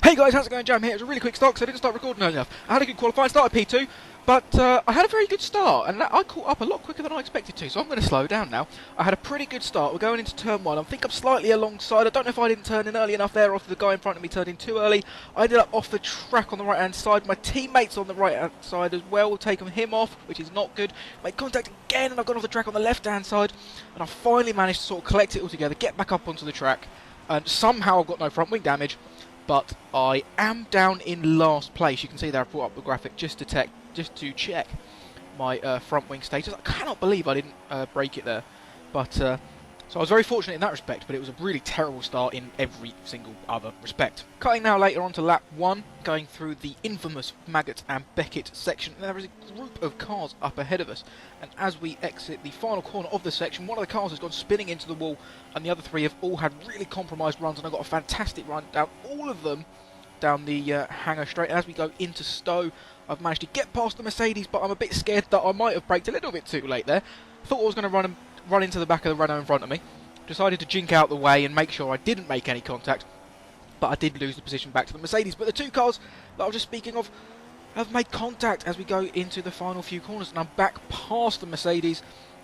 Hey guys, how's it going? Jam here. It was a really quick start because I didn't start recording early enough. I had a good qualifying, started P2, but I had a very good start, and I caught up a lot quicker than I expected to, so I'm going to slow down now. I had a pretty good start. We're going into turn 1. I think I'm slightly alongside. I don't know if I didn't turn in early enough there, or if the guy in front of me turned in too early. I ended up off the track on the right-hand side. My teammates on the right-hand side as well. We've taken him off, which is not good. Made contact again, and I've gone off the track on the left-hand side, and I finally managed to sort of collect it all together, get back up onto the track, and somehow I've got no front wing damage. But I am down in last place. You can see there I brought up the graphic just to check my front wing status. I cannot believe I didn't break it there. But so I was very fortunate in that respect, but it was a really terrible start in every single other respect. Cutting now later on to lap 1, going through the infamous Maggot and Beckett section. There is a group of cars up ahead of us, and as we exit the final corner of the section, one of the cars has gone spinning into the wall, and the other three have all had really compromised runs, and I got a fantastic run down all of them down the hangar straight. As we go into Stowe, I've managed to get past the Mercedes, but I'm a bit scared that I might have braked a little bit too late there. Thought I was going to run into the back of the Renault in front of me. Decided to jink out the way and make sure I didn't make any contact, but I did lose the position back to the Mercedes. But the two cars that I was just speaking of have made contact as we go into the final few corners, and I'm back past the Mercedes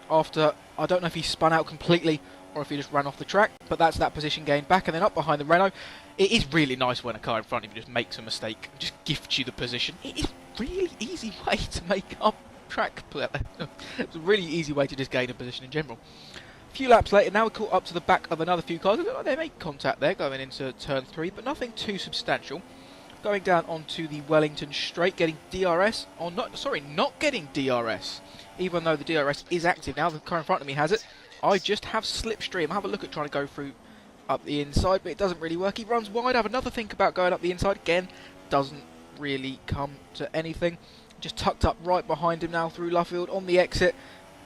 after, I don't know if he spun out completely or if he just ran off the track, but that's that position gain back. And then up behind the Renault, it is really nice when a car in front of you just makes a mistake and just gifts you the position. It is a really easy way to make up track. It's a really easy way to just gain a position in general. A few laps later, now we're caught up to the back of another few cars. They made contact there going into turn 3, but nothing too substantial. Going down onto the Wellington straight, getting DRS, or not getting DRS, even though the DRS is active now. The car in front of me has it. I just have slipstream. I have a look at trying to go through up the inside, but it doesn't really work. He runs wide. I have another think about going up the inside. Again, doesn't really come to anything. Just tucked up right behind him now through Luffield on the exit.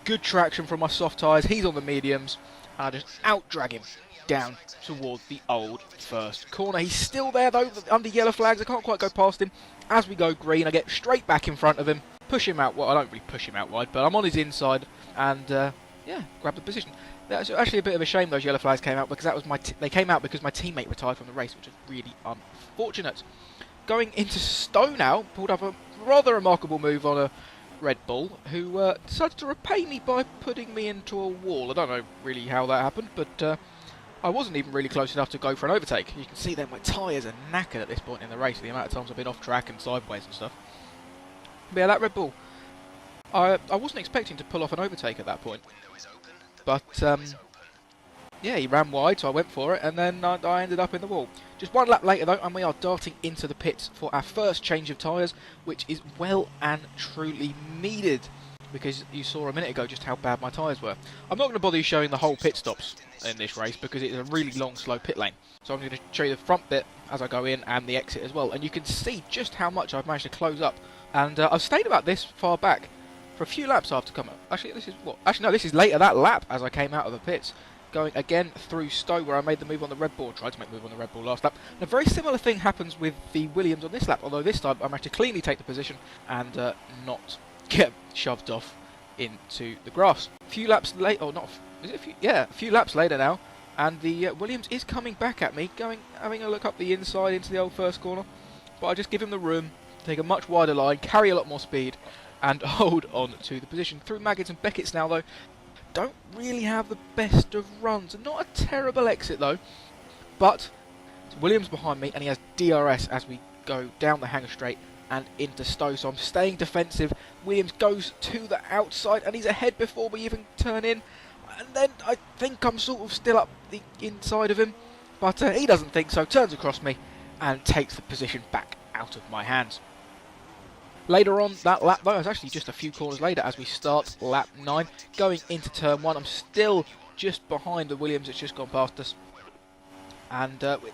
Good traction from my soft tyres. He's on the mediums. And I just out-drag him down towards the old first corner. He's still there though, under yellow flags. I can't quite go past him. As we go green, I get straight back in front of him. Push him out. Well, I don't really push him out wide, but I'm on his inside. And yeah, grab the position. That's actually a bit of a shame those yellow flags came out, because that was they came out because my teammate retired from the race, which is really unfortunate. Going into Stowe now, pulled up a rather remarkable move on a Red Bull, who decided to repay me by putting me into a wall. I don't know really how that happened, but I wasn't even really close enough to go for an overtake. You can see that my tyres are knackered at this point in the race, the amount of times I've been off track and sideways and stuff. But yeah, that Red Bull, I wasn't expecting to pull off an overtake at that point. But yeah, he ran wide, so I went for it, and then I ended up in the wall. Just one lap later though, and we are darting into the pits for our first change of tyres, which is well and truly needed, because you saw a minute ago just how bad my tyres were. I'm not going to bother you showing the whole pit stops in this race, because it's a really long, slow pit lane. So I'm going to show you the front bit as I go in, and the exit as well. And you can see just how much I've managed to close up. And I've stayed about this far back for a few laps after coming up. Actually, this is what? Actually, no, this is later that lap as I came out of the pits. Going again through Stowe, where I made the move on the Red Bull, tried to make the move on the Red Bull last lap. And a very similar thing happens with the Williams on this lap, although this time I managed to cleanly take the position and not get shoved off into the grass. A few laps later, or not, is it a few? Yeah, a few laps later now, and the Williams is coming back at me, having a look up the inside into the old first corner. But I just give him the room, take a much wider line, carry a lot more speed, and hold on to the position. Through Maggots and Beckett's now though. Don't really have the best of runs. Not a terrible exit though, but Williams behind me, and he has DRS as we go down the hangar straight and into Stowe, so I'm staying defensive. Williams goes to the outside, and he's ahead before we even turn in, and then I think I'm sort of still up the inside of him, but he doesn't think so, turns across me and takes the position back out of my hands. Later on that lap though, it's actually just a few corners later as we start lap 9, going into turn 1. I'm still just behind the Williams that's just gone past us, and up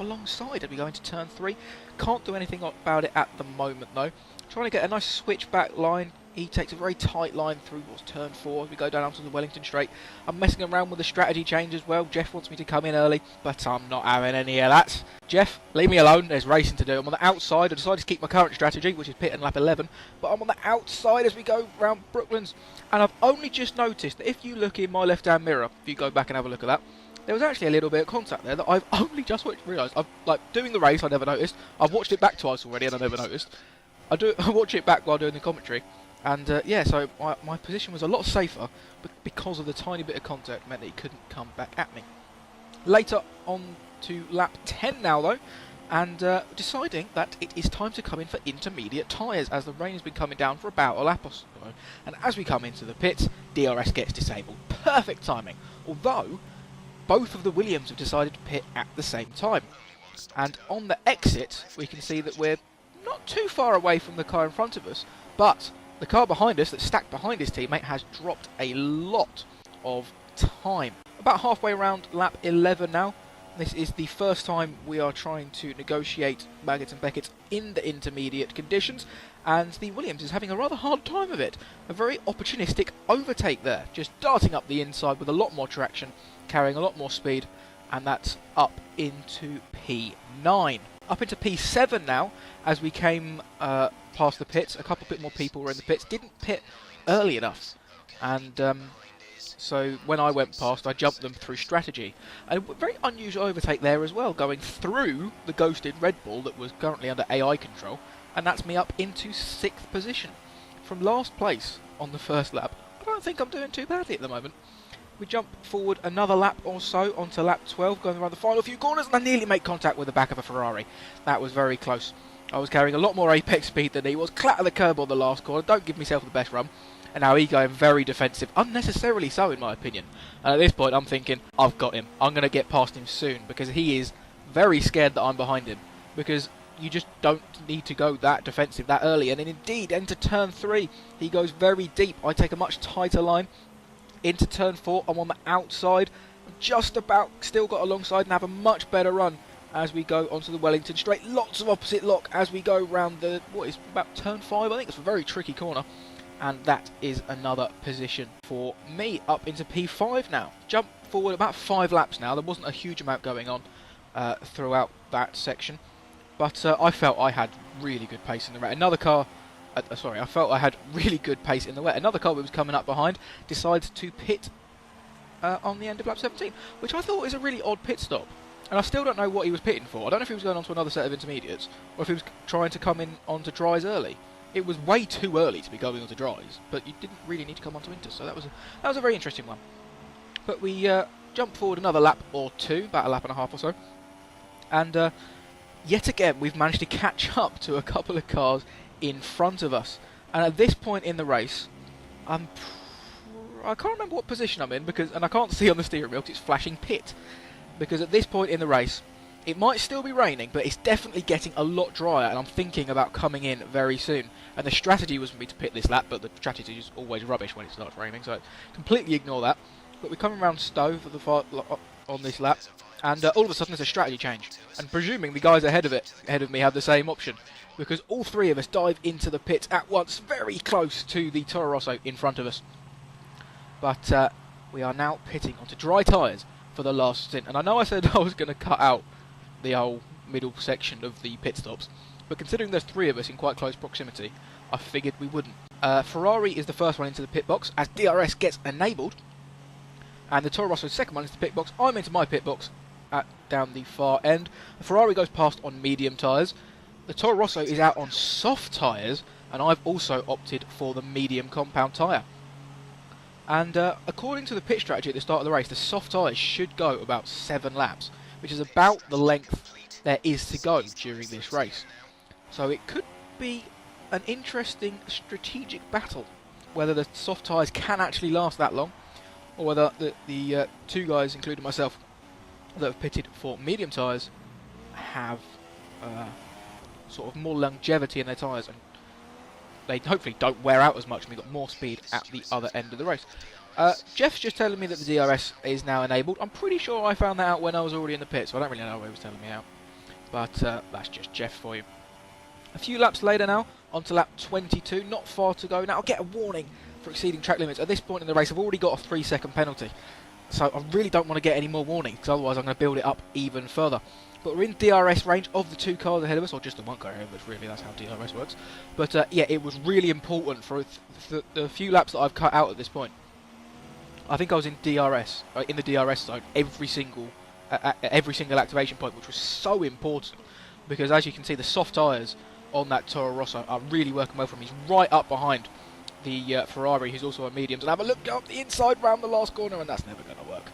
alongside as we go into turn 3. Can't do anything about it at the moment though. Trying to get a nice switchback line. He takes a very tight line through what's turn 4 as we go down onto the Wellington straight. I'm messing around with the strategy change as well. Jeff wants me to come in early, but I'm not having any of that. Jeff, leave me alone, there's racing to do. I'm on the outside. I decided to keep my current strategy, which is pit and lap 11, but I'm on the outside as we go round Brooklands, and I've only just noticed that if you look in my left hand mirror, if you go back and have a look at that, there was actually a little bit of contact there that I've only just realised. I've, like, doing the race, I never noticed. I've watched it back twice already and I never noticed. I watch it back while doing the commentary, and yeah, so my position was a lot safer, but because of the tiny bit of contact meant that he couldn't come back at me. Later on to lap 10 now though, and deciding that it is time to come in for intermediate tyres, as the rain has been coming down for about a lap or so, and as we come into the pits, DRS gets disabled. Perfect timing, although both of the Williams have decided to pit at the same time. And on the exit, we can see that we're not too far away from the car in front of us, but the car behind us, that's stacked behind his teammate, has dropped a lot of time. About halfway around lap 11 now. This is the first time we are trying to negotiate Baggett and Beckett in the intermediate conditions, and the Williams is having a rather hard time of it. A very opportunistic overtake there, just darting up the inside with a lot more traction, carrying a lot more speed, and that's up into P9. Up into P7 now, as we came past the pits. A couple bit more people were in the pits, didn't pit early enough, and so when I went past, I jumped them through strategy. A very unusual overtake there as well, going through the ghosted Red Bull that was currently under AI control, and that's me up into 6th position. From last place on the first lap, I don't think I'm doing too badly at the moment. We jump forward another lap or so onto lap 12, going around the final few corners, and I nearly make contact with the back of a Ferrari. That was very close. I was carrying a lot more apex speed than he was. Clatter the curb on the last corner, don't give myself the best run. And now he's going very defensive, unnecessarily so in my opinion. And at this point I'm thinking, I've got him. I'm going to get past him soon, because he is very scared that I'm behind him. Because you just don't need to go that defensive that early. And then indeed, into turn 3, he goes very deep. I take a much tighter line. Into turn 4, I'm on the outside. I've just about still got alongside and have a much better run as we go onto the Wellington straight. Lots of opposite lock as we go round the, what is about turn 5, I think it's a very tricky corner. And that is another position for me, up into P5 now. Jump forward about 5 laps now. There wasn't a huge amount going on throughout that section, but I felt I had really good pace in the race. Another car, I felt I had really good pace in the wet. Another car that was coming up behind decides to pit on the end of lap 17, which I thought was a really odd pit stop. And I still don't know what he was pitting for. I don't know if he was going on to another set of intermediates, or if he was trying to come in onto dries early. It was way too early to be going onto dries, but you didn't really need to come onto inters, so that was a very interesting one. But we jump forward another lap or two, about a lap and a half or so, and yet again we've managed to catch up to a couple of cars in front of us. And at this point in the race, I can't remember what position I'm in, and I can't see on the steering wheel because it's flashing pit. Because at this point in the race, it might still be raining, but it's definitely getting a lot drier, and I'm thinking about coming in very soon. And the strategy was for me to pit this lap, but the strategy is always rubbish when it starts raining, so completely ignore that. But we're coming around Stowe for the on this lap, and all of a sudden there's a strategy change. And presuming the guys ahead of me have the same option, because all 3 of us dive into the pits at once, very close to the Toro Rosso in front of us. But we are now pitting onto dry tyres for the last stint. And I know I said I was going to cut out the whole middle section of the pit stops, but considering there's 3 of us in quite close proximity, I figured we wouldn't. Ferrari is the first one into the pit box as DRS gets enabled, and the Toro Rosso's second one into the pit box. I'm into my pit box down the far end. The Ferrari goes past on medium tyres. The Toro Rosso is out on soft tyres, and I've also opted for the medium compound tyre. And according to the pit strategy at the start of the race, the soft tyres should go about 7 laps, which is about the length there is to go during this race. So it could be an interesting strategic battle, whether the soft tyres can actually last that long, or whether the 2 guys, including myself, that have pitted for medium tyres have sort of more longevity in their tyres, and they hopefully don't wear out as much and we've got more speed at the other end of the race. Jeff's just telling me that the DRS is now enabled. I'm pretty sure I found that out when I was already in the pit, so I don't really know why he was telling me out. But that's just Jeff for you. A few laps later now, on to lap 22, not far to go. Now I'll get a warning for exceeding track limits. At this point in the race I've already got a 3-second penalty, so I really don't want to get any more warning, because otherwise I'm going to build it up even further. But we're in DRS range of the 2 cars ahead of us, or just the 1 car ahead of us, really, that's how DRS works. But yeah, it was really important for the few laps that I've cut out at this point I think I was in DRS, in the DRS zone every single activation point, which was so important because, as you can see, the soft tyres on that Toro Rosso are really working well for him. He's right up behind the Ferrari, who's also on mediums, and have a look up the inside round the last corner, and that's never going to work.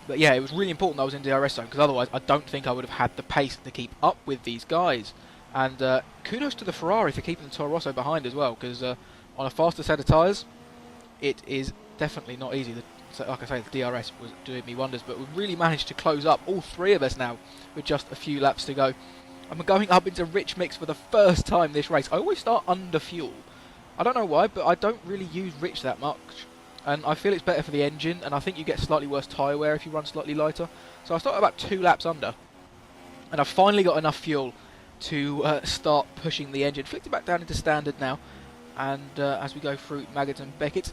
But yeah, it was really important that I was in DRS zone, because otherwise I don't think I would have had the pace to keep up with these guys. And kudos to the Ferrari for keeping the Toro Rosso behind as well, because on a faster set of tyres, it is definitely not easy. Like I say, the DRS was doing me wonders, but we've really managed to close up, all three of us now, with just a few laps to go. I'm going up into rich mix for the first time this race. I always start under fuel. I don't know why, but I don't really use rich that much. And I feel it's better for the engine, and I think you get slightly worse tyre wear if you run slightly lighter. So I started about 2 laps under, and I've finally got enough fuel to start pushing the engine. Flicked it back down into standard now, and as we go through Maggotts and Beckett's,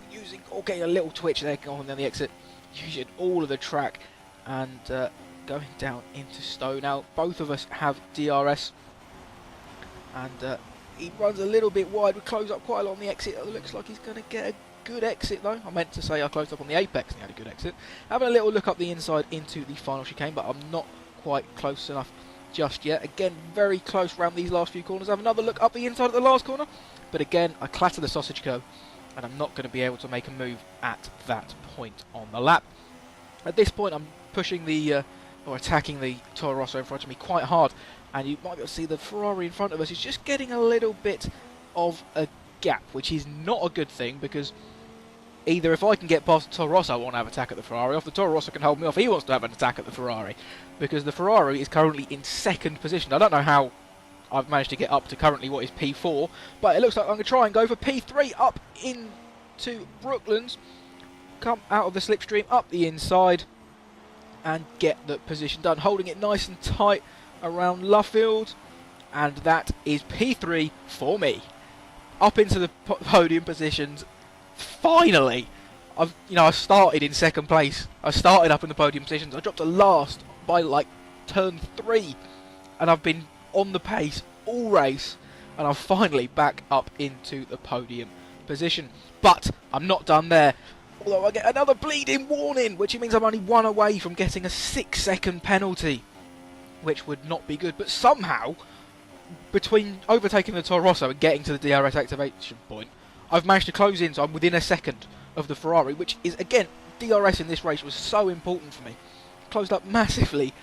getting a little twitch there going on the exit, using all of the track, and going down into Stowe. Now, both of us have DRS, and he runs a little bit wide. We close up quite a lot on the exit. It looks like he's going to get a good exit though. I meant to say I closed up on the apex and he had a good exit. Having a little look up the inside into the final chicane, but I'm not quite close enough just yet. Again, very close round these last few corners. Have another look up the inside at the last corner, but again, I clatter the sausage curb, and I'm not going to be able to make a move at that point on the lap. At this point, I'm pushing the or attacking the Toro Rosso in front of me quite hard, and you might be able to see the Ferrari in front of us is just getting a little bit of a gap, which is not a good thing, because either if I can get past the Toro Rosso, I want to have an attack at the Ferrari, or if the Toro Rosso can hold me off, he wants to have an attack at the Ferrari, because the Ferrari is currently in second position. I don't know how I've managed to get up to currently what is P4, but it looks like I'm going to try and go for P3 up into Brooklands, come out of the slipstream, up the inside, and get the position done, holding it nice and tight around Luffield, and that is P3 for me. Up into the podium positions, finally. I started in second place. I started up in the podium positions. I dropped to last by like turn 3, and I've been on the pace all race, and I'm finally back up into the podium position. But I'm not done there. Although I get another bleeding warning, which means I'm only 1 away from getting a 6-second penalty, which would not be good. But somehow, between overtaking the Toro Rosso and getting to the DRS activation point, I've managed to close in, so I'm within a second of the Ferrari, which is, again, DRS in this race was so important for me. Closed up massively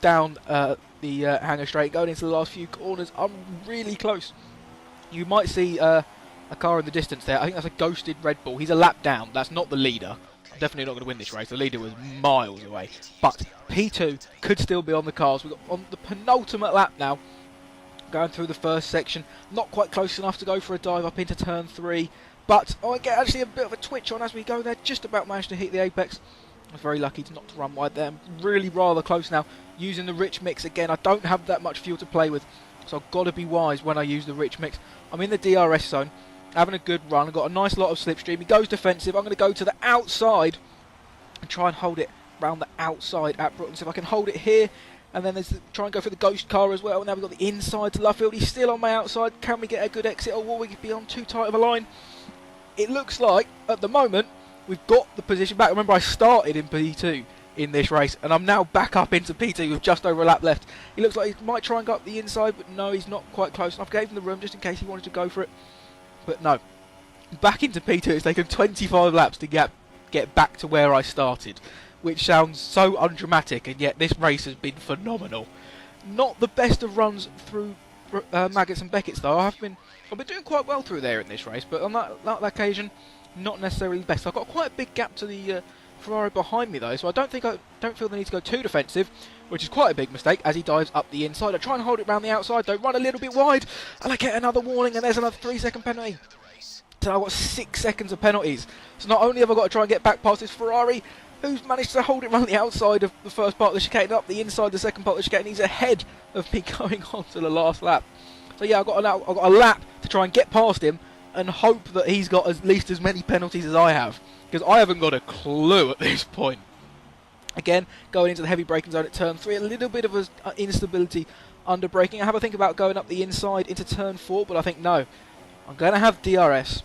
down the hangar straight, going into the last few corners. I'm really close. You might see a car in the distance there. I think that's a ghosted Red Bull. He's a lap down. That's not the leader. I'm definitely not going to win this race. The leader was miles away. But P2 could still be on the cars. We've got on the penultimate lap now, going through the first section. Not quite close enough to go for a dive up into turn 3. But I get actually a bit of a twitch on as we go there. Just about managed to hit the apex. I was very lucky to not to run wide there. I'm really rather close now. Using the rich mix again. I don't have that much fuel to play with, so I've got to be wise when I use the rich mix. I'm in the DRS zone, having a good run. I've got a nice lot of slipstream. He goes defensive. I'm going to go to the outside and try and hold it round the outside at Brooklands. If I can hold it here, and then try and go for the ghost car as well. Now we've got the inside to Luffield. He's still on my outside. Can we get a good exit, or will we be on too tight of a line? It looks like, at the moment, we've got the position back. Remember, I started in P2 in this race, and I'm now back up into P2 with just over a lap left. He looks like he might try and go up the inside, but no, he's not quite close enough. Gave him the room just in case he wanted to go for it. But no. Back into P2. It's taken 25 laps to get back to where I started, which sounds so undramatic, and yet this race has been phenomenal. Not the best of runs through Maggotts and Beckett's, though. I've been doing quite well through there in this race, but on that occasion, not necessarily the best. I've got quite a big gap to the Ferrari behind me, though, so I don't feel the need to go too defensive, which is quite a big mistake as he dives up the inside. I try and hold it around the outside, though, run a little bit wide, and I get another warning, and there's another 3-second penalty. So I've got 6 seconds of penalties. So not only have I got to try and get back past this Ferrari, who's managed to hold it around the outside of the first part of the chicane, up the inside of the second part of the chicane. He's ahead of me going on to the last lap. So yeah, I've got a lap to try and get past him and hope that he's got at least as many penalties as I have, because I haven't got a clue at this point. Again, going into the heavy braking zone at turn 3, a little bit of instability under braking. I have a think about going up the inside into turn 4, but I think no. I'm going to have DRS.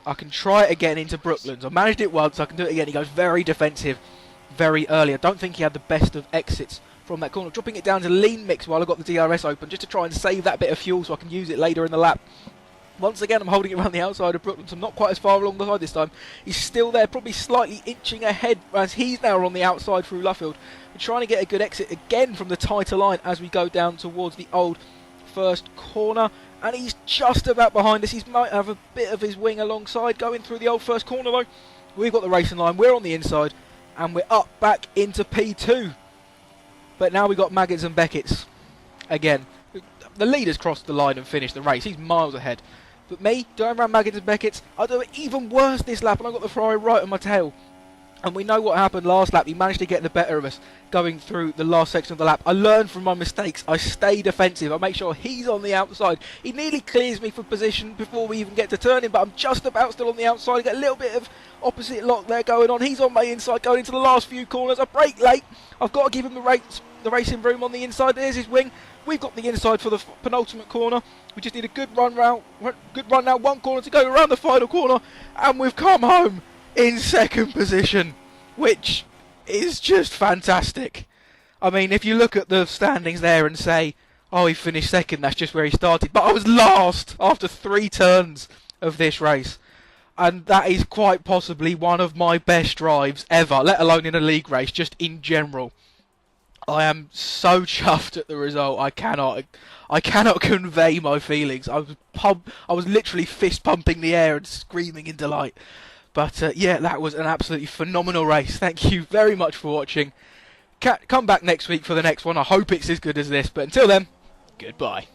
I can try it again into Brooklands. I managed it once, I can do it again. He goes very defensive very early. I don't think he had the best of exits from that corner. Dropping it down to lean mix while I got the DRS open, just to try and save that bit of fuel so I can use it later in the lap. Once again, I'm holding it around the outside of Brooklands. I'm not quite as far along the side this time. He's still there, probably slightly inching ahead as he's now on the outside through Luffield. We're trying to get a good exit again from the tighter line as we go down towards the old first corner. And he's just about behind us. He might have a bit of his wing alongside going through the old first corner though. We've got the racing line. We're on the inside. And we're up back into P2. But now we've got Maggots and Beckett's again. The leader's crossed the line and finished the race. He's miles ahead. But me, going around Maggots and Beckett's, I do it even worse this lap, and I got the Ferrari right on my tail. And we know what happened last lap. He managed to get the better of us going through the last section of the lap. I learned from my mistakes. I stay defensive. I make sure he's on the outside. He nearly clears me for position before we even get to turn him, but I'm just about still on the outside. I get a little bit of opposite lock there going on. He's on my inside going into the last few corners. I brake late. I've got to give him the racing room on the inside. There's his wing. We've got the inside for the penultimate corner. We just need a good run now. One corner to go around the final corner, and we've come home in second position, which is just fantastic. I mean, if you look at the standings there and say, oh, he finished second, that's just where he started. But I was last after 3 turns of this race. And that is quite possibly one of my best drives ever, let alone in a league race, just in general. I am so chuffed at the result. I cannot convey my feelings. I was literally fist pumping the air and screaming in delight. But yeah, that was an absolutely phenomenal race. Thank you very much for watching. Come back next week for the next one. I hope it's as good as this. But until then, goodbye.